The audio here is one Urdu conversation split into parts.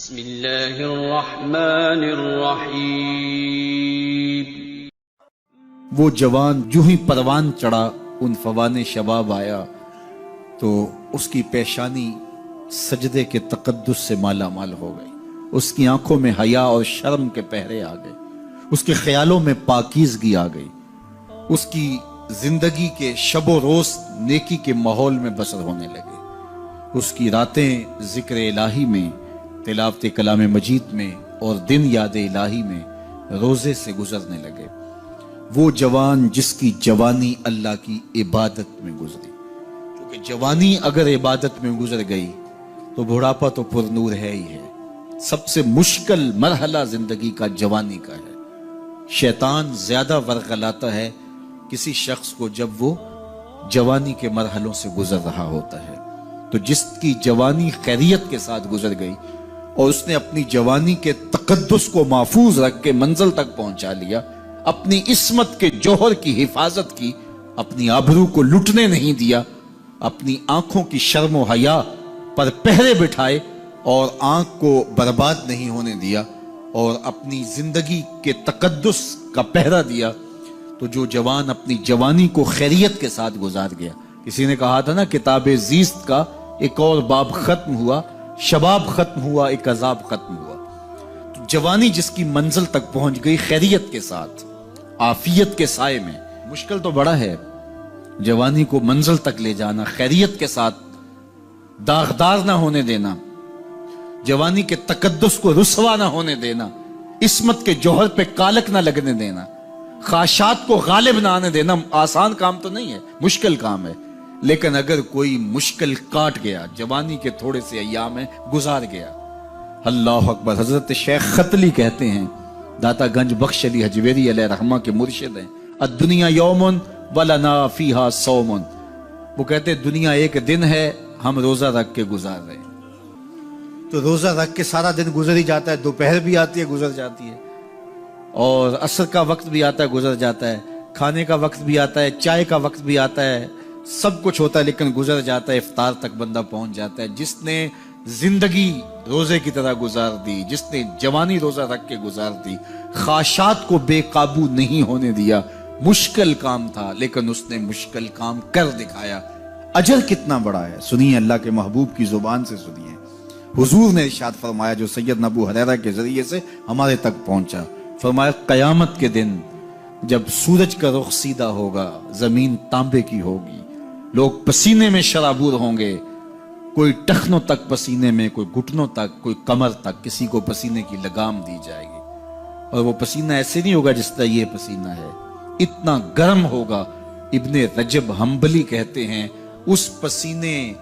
بسم اللہ الرحمن الرحیم۔ وہ جوان جو ہی پروان چڑھا ان فوان شباب آیا تو اس کی پیشانی سجدے کے تقدس سے مالا مال ہو گئی، اس کی آنکھوں میں حیا اور شرم کے پہرے آ گئے، اس کے خیالوں میں پاکیزگی آ گئی، اس کی زندگی کے شب و روز نیکی کے ماحول میں بسر ہونے لگے، اس کی راتیں ذکر الہی میں، تلاوت کلام مجید میں اور دن یاد الہی میں روزے سے گزرنے لگے۔ وہ جوان جس کی جوانی اللہ کی عبادت میں گزری، کیونکہ جوانی اگر عبادت میں گزر گئی تو بڑھاپا تو پر نور ہے ہی ہے۔ سب سے مشکل مرحلہ زندگی کا جوانی کا ہے۔ شیطان زیادہ ورغلاتا ہے کسی شخص کو جب وہ جوانی کے مرحلوں سے گزر رہا ہوتا ہے۔ تو جس کی جوانی خیریت کے ساتھ گزر گئی اور اس نے اپنی جوانی کے تقدس کو محفوظ رکھ کے منزل تک پہنچا لیا، اپنی عصمت کے جوہر کی حفاظت کی، اپنی آبرو کو لٹنے نہیں دیا، اپنی آنکھوں کی شرم و حیا پر پہرے بٹھائے اور آنکھ کو برباد نہیں ہونے دیا اور اپنی زندگی کے تقدس کا پہرا دیا، تو جو جوان اپنی جوانی کو خیریت کے ساتھ گزار گیا۔ کسی نے کہا تھا نا، کتاب زیست کا ایک اور باب ختم ہوا، شباب ختم ہوا، ایک عذاب ختم ہوا۔ تو جوانی جس کی منزل تک پہنچ گئی خیریت کے ساتھ، عافیت کے سائے میں۔ مشکل تو بڑا ہے جوانی کو منزل تک لے جانا، خیریت کے ساتھ، داغدار نہ ہونے دینا، جوانی کے تقدس کو رسوا نہ ہونے دینا، عصمت کے جوہر پہ کالک نہ لگنے دینا، خواہشات کو غالب نہ آنے دینا۔ آسان کام تو نہیں ہے، مشکل کام ہے، لیکن اگر کوئی مشکل کاٹ گیا، جوانی کے تھوڑے سے ایام میں گزار گیا، اللہ اکبر۔ حضرت شیخ ختلی کہتے ہیں، داتا گنج بخش علی حجویری علیہ رحمہ کے مرشد ہیں، الدنیا یومن ولنا فیہا صومن۔ وہ کہتے ہیں دنیا ایک دن ہے، ہم روزہ رکھ کے گزار رہے ہیں۔ تو روزہ رکھ کے سارا دن گزر ہی جاتا ہے، دوپہر بھی آتی ہے گزر جاتی ہے، اور عصر کا وقت بھی آتا ہے گزر جاتا ہے، کھانے کا وقت بھی آتا ہے، چائے کا وقت بھی آتا ہے، سب کچھ ہوتا ہے لیکن گزر جاتا ہے، افطار تک بندہ پہنچ جاتا ہے۔ جس نے زندگی روزے کی طرح گزار دی، جس نے جوانی روزہ رکھ کے گزار دی، خواہشات کو بے قابو نہیں ہونے دیا، مشکل کام تھا لیکن اس نے مشکل کام کر دکھایا۔ اجر کتنا بڑا ہے، سنیے اللہ کے محبوب کی زبان سے سنیے۔ حضور نے ارشاد فرمایا جو سیدنا ابو ہریرہ کے ذریعے سے ہمارے تک پہنچا، فرمایا قیامت کے دن جب سورج کا رخ سیدھا ہوگا، زمین تانبے کی ہوگی، لوگ پسینے میں شرابور ہوں گے، کوئی ٹخنوں تک پسینے میں، کوئی گھٹنوں تک، کوئی کمر تک، کسی کو پسینے کی لگام دی جائے گی، اور وہ پسینہ ایسے نہیں ہوگا جس طرح یہ پسینہ ہے، اتنا گرم ہوگا۔ ابن رجب حنبلی کہتے ہیں اس پسینے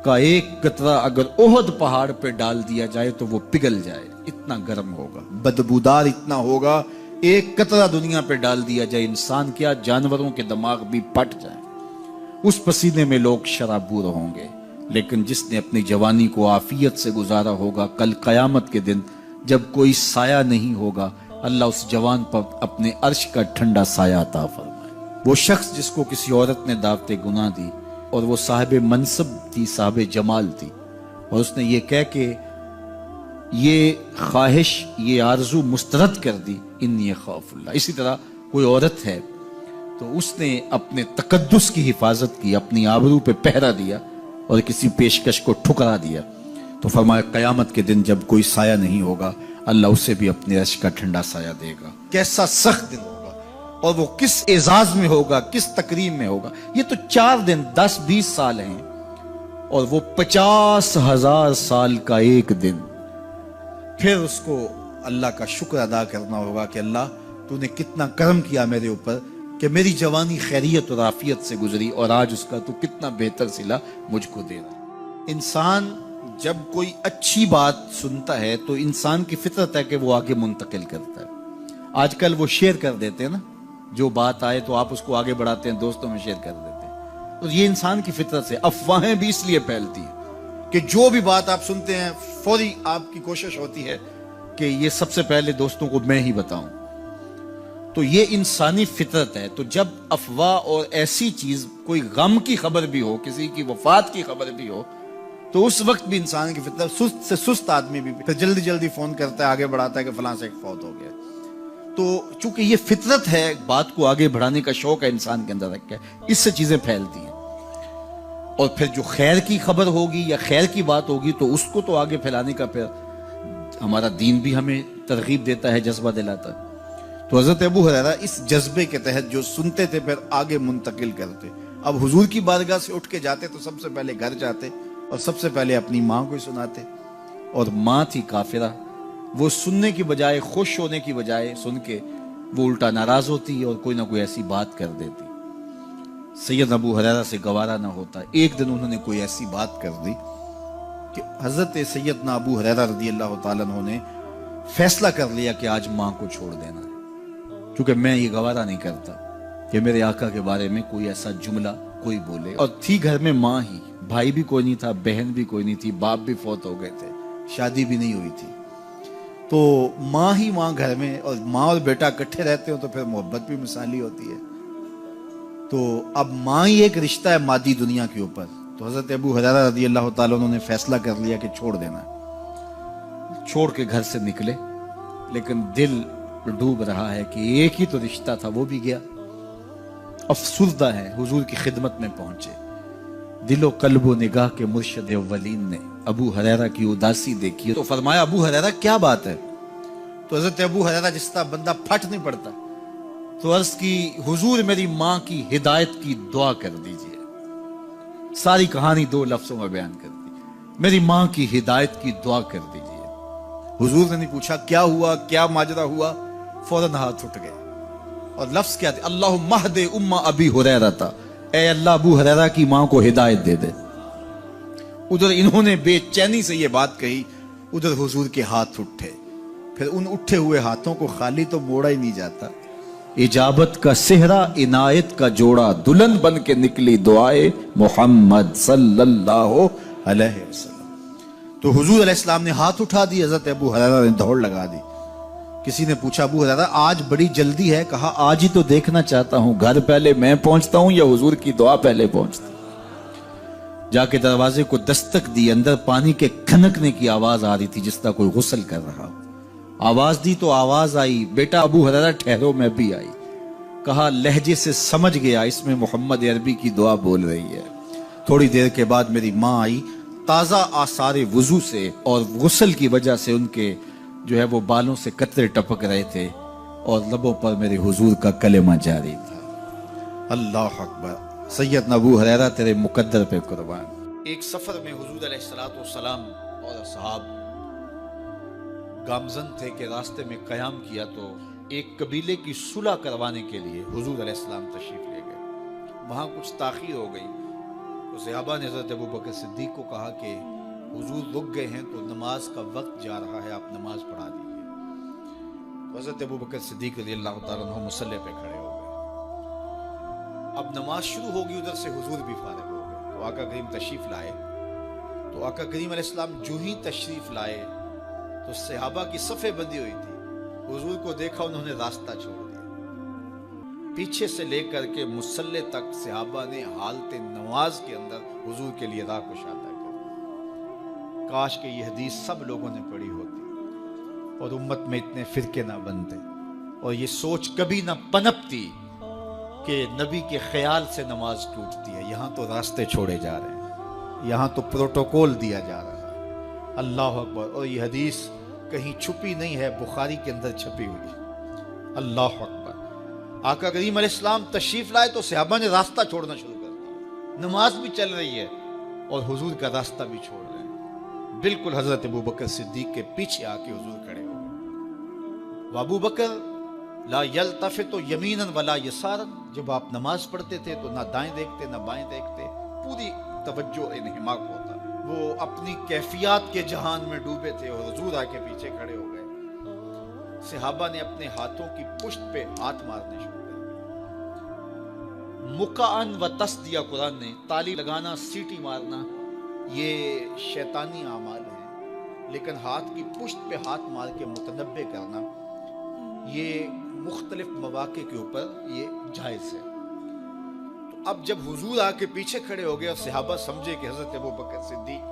کا ایک قطرہ اگر احد پہاڑ پہ ڈال دیا جائے تو وہ پگھل جائے، اتنا گرم ہوگا، بدبودار اتنا ہوگا، ایک قطرہ دنیا پہ ڈال دیا جائے، انسان کیا جانوروں کے دماغ بھی پھٹ جائے۔ اس پسینے میں لوگ شرابور ہوں گے، لیکن جس نے اپنی جوانی کو عافیت سے گزارا ہوگا، کل قیامت کے دن جب کوئی سایہ نہیں ہوگا، اللہ اس جوان پر اپنے عرش کا ٹھنڈا سایہ عطا فرمائے۔ وہ شخص جس کو کسی عورت نے دعوت گناہ دی اور وہ صاحب منصب تھی، صاحب جمال تھی، اور اس نے یہ کہہ کے یہ خواہش، یہ آرزو مسترد کر دی، انی خاف اللہ۔ اسی طرح کوئی عورت ہے تو اس نے اپنے تقدس کی حفاظت کی، اپنی آبرو پہ پہرا دیا اور کسی پیشکش کو ٹھکرا دیا، تو فرمایا قیامت کے دن جب کوئی سایہ نہیں ہوگا، اللہ اسے بھی اپنے عرش کا ٹھنڈا سایہ دے گا۔ کیسا سخت دن ہوگا، اور وہ کس اعزاز میں ہوگا، کس تکریم میں ہوگا۔ یہ تو 4 دن 10-20 سال ہیں، اور وہ 50,000 سال کا ایک دن۔ پھر اس کو اللہ کا شکر ادا کرنا ہوگا کہ اللہ تو نے کتنا کرم کیا میرے اوپر کہ میری جوانی خیریت اور عافیت سے گزری، اور آج اس کا تو کتنا بہتر صلہ مجھ کو دے رہا ہے۔ انسان جب کوئی اچھی بات سنتا ہے تو انسان کی فطرت ہے کہ وہ آگے منتقل کرتا ہے۔ آج کل وہ شیئر کر دیتے ہیں نا، جو بات آئے تو آپ اس کو آگے بڑھاتے ہیں، دوستوں میں شیئر کر دیتے ہیں، اور یہ انسان کی فطرت سے۔ افواہیں بھی اس لیے پھیلتی ہیں کہ جو بھی بات آپ سنتے ہیں فوری آپ کی کوشش ہوتی ہے کہ یہ سب سے پہلے دوستوں کو میں ہی بتاؤں، تو یہ انسانی فطرت ہے۔ تو جب افواہ اور ایسی چیز، کوئی غم کی خبر بھی ہو، کسی کی وفات کی خبر بھی ہو، تو اس وقت بھی انسان کی فطرت، سست سے سست آدمی بھی پھر جلدی جلدی فون کرتا ہے، آگے بڑھاتا ہے کہ فلاں سے ایک فوت ہو گیا. تو چونکہ یہ فطرت ہے، بات کو آگے بڑھانے کا شوق ہے انسان کے اندر رکھا ہے، اس سے چیزیں پھیلتی ہیں. اور پھر جو خیر کی خبر ہوگی یا خیر کی بات ہوگی تو اس کو تو آگے پھیلانے کا پھر ہمارا دین بھی ہمیں ترغیب دیتا ہے، جذبہ دلاتا ہے. تو حضرت ابو ہریرہ اس جذبے کے تحت جو سنتے تھے پھر آگے منتقل کرتے. اب حضور کی بارگاہ سے اٹھ کے جاتے تو سب سے پہلے گھر جاتے اور سب سے پہلے اپنی ماں کو ہی سناتے. اور ماں تھی کافرہ، وہ سننے کی بجائے، خوش ہونے کی بجائے سن کے وہ الٹا ناراض ہوتی اور کوئی نہ کوئی ایسی بات کر دیتی. سید ابو ہریرہ سے گوارا نہ ہوتا. ایک دن انہوں نے کوئی ایسی بات کر دی کہ حضرت سیدنا ابو ہریرہ رضی اللہ تعالیٰ عنہ نے فیصلہ کر لیا کہ آج ماں کو چھوڑ دینا ہے، کیونکہ میں یہ گوارا نہیں کرتا کہ میرے آقا کے بارے میں کوئی ایسا جملہ کوئی بولے. اور تھی گھر میں ماں ہی، بھائی بھی کوئی نہیں تھا، بہن بھی کوئی نہیں تھی، باپ بھی فوت ہو گئے تھے، شادی بھی نہیں ہوئی تھی. تو ماں ہی ماں گھر میں، اور ماں اور بیٹا اکٹھے رہتے ہو تو پھر محبت بھی مثالی ہوتی ہے. تو اب ماں ہی ایک رشتہ ہے مادی دنیا کے اوپر. تو حضرت ابو ہریرہ رضی اللہ تعالیٰ عنہ نے فیصلہ کر لیا کہ چھوڑ دینا. چھوڑ کے گھر سے نکلے، لیکن دل ڈوب رہا ہے کہ ایک ہی تو رشتہ تھا، وہ بھی گیا. افسردہ ہے، حضور کی خدمت میں پہنچے. دل و قلب و نگاہ کے مرشد اولین نے ابو ہریرہ کی اداسی دیکھی تو فرمایا ابو ہریرہ کیا بات ہے؟ تو حضرت ابو ہریرہ جس طرح بندہ پھٹ نہیں پڑتا تو عرض کی حضور میری ماں کی ہدایت کی دعا کر دیجئے. ساری کہانی 2 لفظوں میں بیان کر دی، میری ماں کی ہدایت کی دعا کر دیجئے. حضور نے نہیں پوچھا کیا ہوا، کیا ماجرا ہوا، فوراً ہاتھ اٹھ گئے. اور لفظ کیا تھے؟ اللہم اہد ام ابی ہریرہ تھا، اے اللہ ابو ہریرہ کی ماں کو ہدایت دے دے. ادھر انہوں نے بے چینی سے یہ بات کہی، ادھر حضور کے ہاتھ اٹھے. پھر ان اٹھے ہوئے ہاتھوں کو خالی تو موڑا ہی نہیں جاتا. اجابت کا صحرا، عنایت کا جوڑا، دلہن بن کے نکلی دعائے محمد صلی اللہ علیہ وسلم. تو حضور علیہ السلام نے ہاتھ اٹھا دی، حضرت ابو ہریرہ نے دوڑ لگا دی. کسی نے پوچھا ابو ہریرہ آج بڑی جلدی ہے؟ کہا آج ہی تو دیکھنا چاہتا ہوں، گھر پہلے میں پہنچتا ہوں یا حضور کی دعا پہلے پہنچتی. جا کے دروازے کو دستک دی، اندر پانی کے کھنکنے کی آواز آ رہی تھی جس طرح کوئی غسل کر رہا. آواز دی تو آواز آئی، بیٹا ابو ہریرہ ٹھہرو. میں بھی آئی. کہا لہجے سے سمجھ گیا اس میں محمد عربی کی دعا بول رہی ہے. تھوڑی دیر کے بعد میری ماں آئی، تازہ آثار وضو سے اور غسل کی وجہ سے ان کے جو ہے وہ بالوں سے قطرے ٹپک رہے تھے اور لبوں پر میرے حضور کا کلمہ جاری تھا. اللہ اکبر. سیدنا ابو ہریرہ تیرے مقدر پہ قربان. ایک سفر میں حضور علیہ السلام اور اصحاب گامزن تھے کہ راستے میں قیام کیا تو ایک قبیلے کی صلح کروانے کے لیے حضور علیہ السلام تشریف لے گئے. وہاں کچھ تاخیر ہو گئی تو صحابہ نے حضرت ابوبکر صدیق کو کہا کہ حضور رک گئے ہیں تو نماز کا وقت جا رہا ہے، آپ نماز پڑھا دیجیے. حضرت ابوبکر صدیق رضی اللہ تعالیٰ عنہ مصلی پہ کھڑے ہو گئے. اب نماز شروع ہوگی، ادھر سے حضور بھی فارغ ہو گئے تو آقا کریم تشریف لائے. تو آقا کریم علیہ السلام جو ہی تشریف لائے تو صحابہ کی صفیں بندی ہوئی تھی. حضور کو دیکھا، انہوں نے راستہ چھوڑ دیا. پیچھے سے لے کر کے مصلی تک صحابہ نے حالت نماز کے اندر حضور کے لیے راہ کشادہ کر. کاش کہ یہ حدیث سب لوگوں نے پڑھی ہوتی اور امت میں اتنے فرقے نہ بنتے اور یہ سوچ کبھی نہ پنپتی کہ نبی کے خیال سے نماز ٹوٹتی ہے. یہاں تو راستے چھوڑے جا رہے ہیں، یہاں تو پروٹوکول دیا جا رہا ہے. اللہ اکبر. اور یہ حدیث کہیں چھپی نہیں ہے، بخاری کے اندر چھپی ہوئی. اللہ اکبر. آقا کریم علیہ السلام تشریف لائے تو صحابہ نے راستہ چھوڑنا شروع کر دیا. نماز بھی چل رہی ہے اور حضور کا راستہ بھی چھوڑ رہے ہیں. بالکل حضرت ابوبکر صدیق کے پیچھے آ کے حضور کھڑے ہو گئے. وابو بکر لا یلتفت یمینا ولا یسارا. جب آپ نماز پڑھتے تھے تو نہ دائیں دیکھتے نہ بائیں دیکھتے، پوری توجہ انہماک ہوتا. وہ اپنی کیفیات کے جہان میں ڈوبے تھے اور حضور آ کے پیچھے کھڑے ہو گئے. صحابہ نے اپنے ہاتھوں کی پشت پہ ہاتھ مارنے شروع کر دیے. مقعن و تصدیہ، قرآن نے تالی لگانا، سیٹی مارنا یہ شیطانی اعمال ہیں، لیکن ہاتھ کی پشت پہ ہاتھ مار کے متنبع کرنا یہ مختلف مواقع کے اوپر یہ جائز ہے. تو اب جب حضور آ کے پیچھے کھڑے ہو گئے اور صحابہ سمجھے کہ حضرت ابوبکر صدیق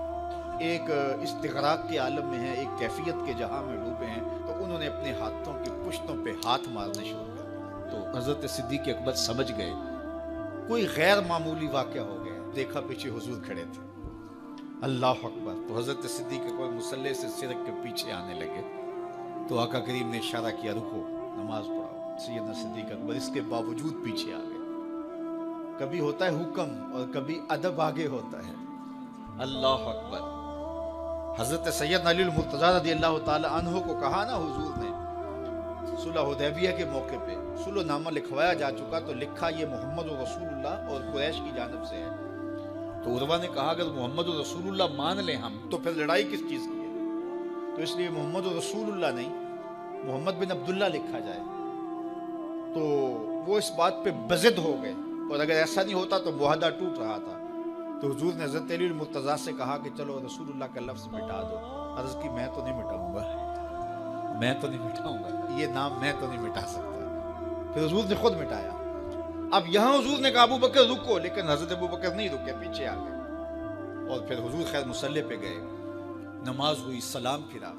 ایک استغراق کے عالم میں ہیں، ایک کیفیت کے جہاں میں ڈوبے ہیں، تو انہوں نے اپنے ہاتھوں کی پشتوں پہ ہاتھ مارنے شروع کر دیے۔ تو حضرت صدیق اکبر سمجھ گئے کوئی غیر معمولی واقعہ ہو گیا۔ دیکھا پیچھے حضور کھڑے تھے، اللہ اکبر۔ تو حضرت صدیق اکبر مصلی سے سرک کے پیچھے آنے لگے، تو آقا کریم نے اشارہ کیا رکو، نماز پڑھاؤ۔ سیدنا صدیق اکبر اس کے باوجود پیچھے آ گئے۔ کبھی ہوتا ہے حکم اور کبھی ادب آگے ہوتا ہے، اللہ اکبر۔ حضرت سیدنا علی المرتضیٰ رضی اللہ تعالی عنہ کو کہا نا حضور نے صلح حدیبیہ کے موقع پہ، صلح نامہ لکھوایا جا چکا، تو لکھا یہ محمد رسول اللہ اور قریش کی جانب سے ہے۔ تو عروہ نے کہا اگر محمد رسول اللہ مان لیں ہم تو پھر لڑائی کس چیز کی ہے؟ تو اس لیے محمد رسول اللہ نہیں، محمد بن عبداللہ لکھا جائے۔ تو وہ اس بات پہ بضد ہو گئے، اور اگر ایسا نہیں ہوتا تو معاہدہ ٹوٹ رہا تھا۔ تو حضور نے حضرت علی المرتضیٰ سے کہا کہ چلو رسول اللہ کا لفظ مٹا دو۔ عرض کی میں تو نہیں مٹاؤں گا، میں تو نہیں مٹاؤں گا، یہ نام میں تو نہیں مٹا سکتا۔ پھر حضور نے خود مٹایا۔ اب یہاں حضور نے کہا ابو بکر رکو، لیکن حضرت ابو بکر نہیں رکے، پیچھے آ گئے۔ اور پھر حضور خیر مصلی پہ گئے، نماز ہوئی، سلام پھرا۔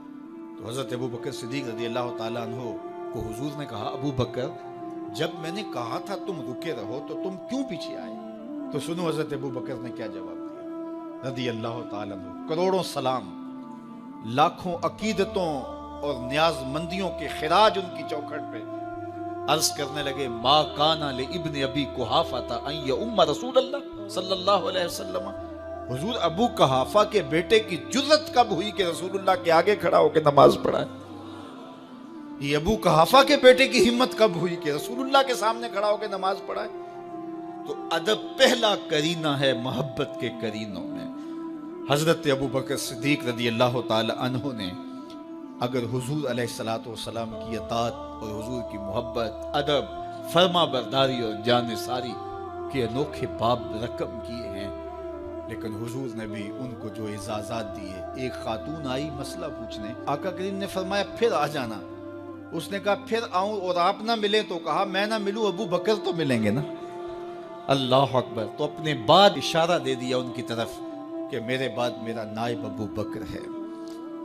تو حضرت ابو بکر صدیق رضی اللہ تعالیٰ عنہ کو حضور نے کہا ابو بکر جب میں نے کہا تھا تم رکے رہو تو تم کیوں پیچھے آئے؟ تو سنو حضرت ابو بکر نے کیا جواب دیا رضی اللہ تعالیٰ عنہ۔ کروڑوں سلام، لاکھوں عقیدتوں اور نیاز مندیوں کے خراج ان کی چوکھٹ پہ عرض کرنے لگے ما کان لابن ابی قحافہ ان یؤم رسول اللہ صلی اللہ علیہ وسلم۔ حضور ابو قحافہ کے بیٹے کی جرت کب ہوئی کہ رسول اللہ کے آگے کھڑا ہو کے نماز پڑھائے؟ یہ ابو قحافہ کے بیٹے کی ہمت کب ہوئی کہ رسول اللہ کے سامنے کھڑا ہو کے نماز پڑھائے؟ تو ادب پہلا کرینہ ہے محبت کے کرینوں میں۔ حضرت ابو بکر صدیق رضی اللہ تعالی عنہ نے اگر حضور علیہ الصلوۃ والسلام کی اطاعت اور حضور کی محبت، ادب، فرما برداری اور جان ساری کے انوکھے باب رقم کیے ہیں، لیکن حضور نے بھی ان کو جو اعزازات دیے۔ ایک خاتون آئی مسئلہ پوچھنے، آقا کریم نے فرمایا پھر آ جانا۔ اس نے کہا پھر آؤں اور آپ نہ ملیں، تو کہا میں نہ ملوں ابو بکر تو ملیں گے نا، اللہ اکبر۔ تو اپنے بعد اشارہ دے دیا ان کی طرف کہ میرے بعد میرا نائب ابو بکر ہے،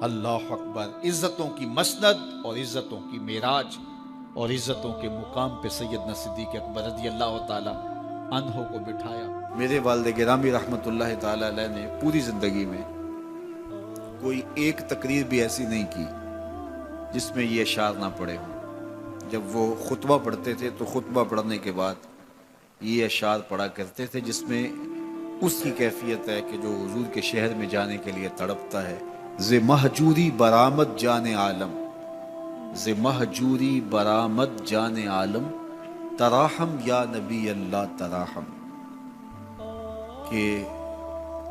اللہ اکبر۔ عزتوں کی مسند اور عزتوں کی معراج اور عزتوں کے مقام پہ سیدنا صدیق اکبر رضی اللہ تعالی عنہ کو بٹھایا۔ میرے والد گرامی رحمت اللہ تعالی علیہ نے پوری زندگی میں کوئی ایک تقریر بھی ایسی نہیں کی جس میں یہ اشعار نہ پڑے ہوں۔ جب وہ خطبہ پڑھتے تھے تو خطبہ پڑھنے کے بعد یہ اشعار پڑھا کرتے تھے، جس میں اس کی کیفیت ہے کہ جو حضور کے شہر میں جانے کے لیے تڑپتا ہے۔ ز مہجوری برآمد جان عالم، ز مہجوری برآمد جان عالم، تراحم یا نبی اللہ تراحم۔ کہ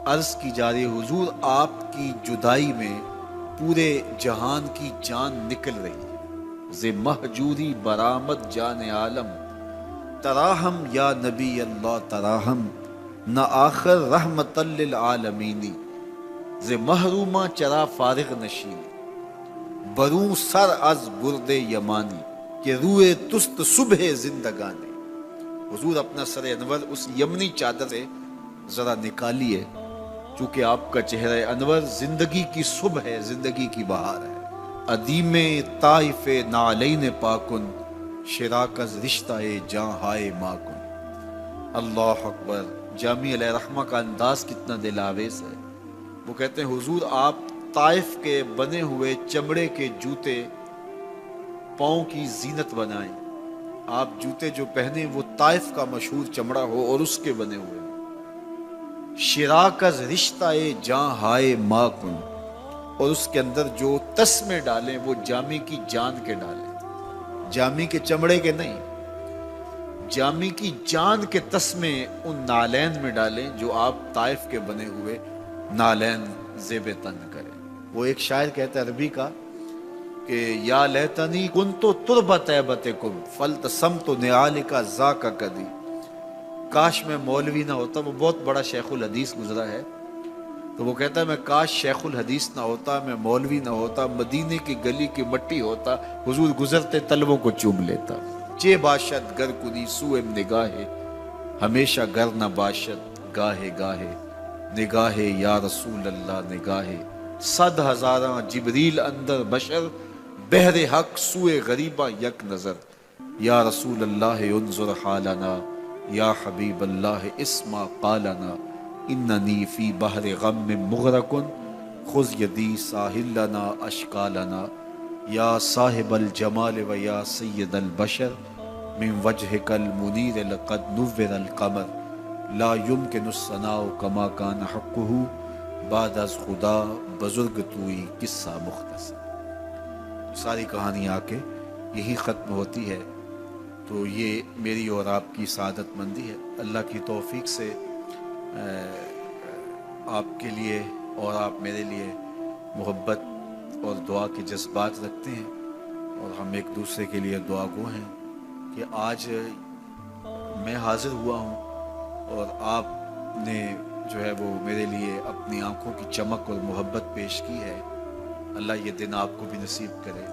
عرض کی جا رہی حضور آپ کی جدائی میں پورے جہان کی جان نکل رہی ہے۔ ز مہجوری برآمد جان عالم، تراحم یا نبی اللہ تراحم، نہ آخر رحمت للعالمینی، ز محرومہ چرا فارغ نشینی، بروں سر از برد یمانی، کہ روئے تست صبح زندگانی۔ حضور اپنا سر انور اس یمنی چادر سے ذرا نکالیے، چونکہ آپ کا چہرہ انور زندگی کی صبح ہے، زندگی کی بہار ہے۔ ادیم طائف نعلین پاکن، شراکز رشتہ جاں ہائے ماکن، اللہ اکبر۔ جامی علیہ رحمہ کا انداز کتنا دل آویز ہے۔ وہ کہتے ہیں حضور آپ طائف کے بنے ہوئے چمڑے کے جوتے پاؤں کی زینت بنائیں۔ آپ جوتے جو پہنے وہ طائف کا مشہور چمڑا ہو اور اس کے بنے ہوئے۔ شراکز رشتہ جاں ہائے ماکن، اور اس کے اندر جو تسمے ڈالیں وہ جامی کی جان کے ڈالیں، جامی کے چمڑے کے نہیں، جامی کی جان کے تسمے ان نالین میں ڈالیں جو آپ طائف کے بنے ہوئے نالین زیب تن کریں۔ وہ ایک شاعر کہتا ہے عربی کا کہ یا لیتنی کنتو تربت ایبتکم فلتسمت نعالک ذاک کدی، کاش میں مولوی نہ ہوتا۔ وہ بہت بڑا شیخ الحدیث گزرا ہے، تو وہ کہتا ہے میں کاش شیخ الحدیث نہ ہوتا، میں مولوی نہ ہوتا، مدینے کی گلی کی مٹی ہوتا، حضور گزرتے تلووں کو چوم لیتا۔ چے باشد گر کنی سوئم نگاہے، ہمیشہ گر نہ باشد گاہے گاہے، نگاہ یا رسول اللہ نگاہ، 100,000 جبریل اندر بشر، بحر حق سوئے غریبہ یک نظر، یا رسول اللہ انظر حالنا، یا حبیب اللہ اسما قالنا، اننی فی بحر غم مغرق خذ یدی ساحل لنا اشکالنا، یا صاحب الجمال و یا سید البشر من وجهک المنیر لقد نور القمر، لا یمکن الثناء کما کان حقہ، بعد از خدا بزرگ توئی قصہ مختصر۔ ساری کہانی آ کے یہی ختم ہوتی ہے۔ تو یہ میری اور آپ کی سعادت مندی ہے۔ اللہ کی توفیق سے آپ کے لیے اور آپ میرے لیے محبت اور دعا کے جذبات رکھتے ہیں، اور ہم ایک دوسرے کے لیے دعا گو ہیں کہ آج میں حاضر ہوا ہوں اور آپ نے جو ہے وہ میرے لیے اپنی آنکھوں کی چمک اور محبت پیش کی ہے۔ اللہ یہ دن آپ کو بھی نصیب کرے۔